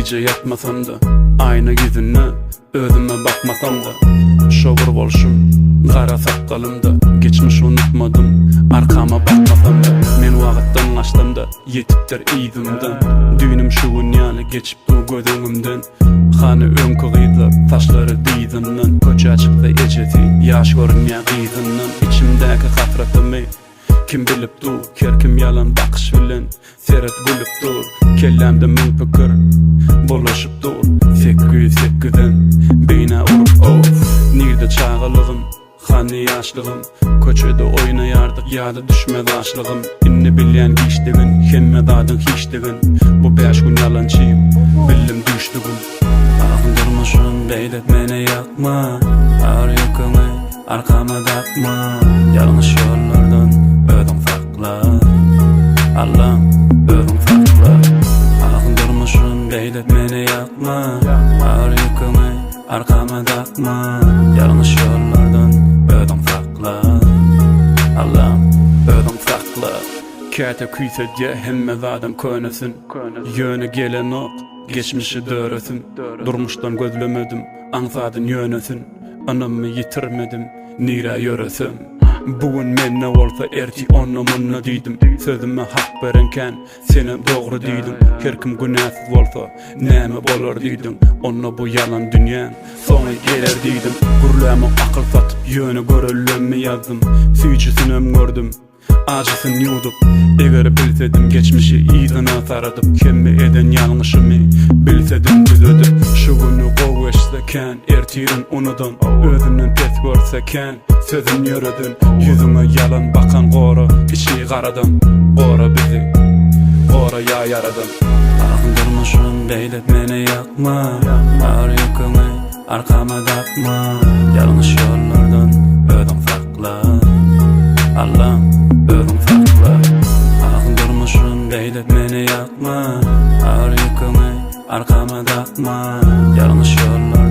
gece yatmasam da ayna yüzüne özüme bakmasam da şogur bolşum kara sakalımda geçmiş unutmadım arkama bakmasam da men wagtdan açtım da yetipdir izimden düğünüm şu dünyanı geçip du gözümden hani önkü gıydılar taşları dizimden koça çıktı eceti yaş görünmeyen gıyzımdan içimdeki hasretimi kim bilip dur kerkim yalan bakış bilen seret gülüp dur kellemde min pikir bulaşıp dur 808'den beyne urup of nirde çağılığım hani yaşlığım köçede oynayardık yada düşmedi açlığım inni bilyen giştigin hemme dadın hiçtigin bu 5 gün yalancıyım bildim düştügün ağın durmuşun beylet mene yakma ağır yükümü arkama takma yanlış yollardan ödüm farklı Allah'ım ödüm farklı ağın durmuşun beylet mene yakma ağır yükümü arkama takma yanlış yollardan ödüm farklı Allah'ım ödüm farklı kete küyse diye hemme zaten köynesin yönü gelen ok geçmişi döresin durmuştan gözlemedim ansadın yönesin anamı yitirmedim nira yöresem bugün men ne olsa erti onamınna deydim sözüme hak verenken seni doğru deydim her kim günahsız olsa neme bolar deydim onna bu yalan dünya sonu gelir deydim gurlama akıl satıp yönü görülmemi yazdım suyucusunu gördüm acısın yudup eğer bilsedim geçmişi iyiden ataradıp kemme eden yanlışımı bilsedim düzüdüp şu günü koveşseken ertirin unudan özünden tez görseken sözün yürüdün yüzüme yalan bakan gora içi karadan gora bizi gora ya yaradan ağın durmuşun beylet mene yakma ağır yükümü arkama takma yanlış yollardan ödüm farklı Allah'ım ödüm farklı ağın durmuşun beylet mene yakma ağır yükümü arkama takma yanlış yollardan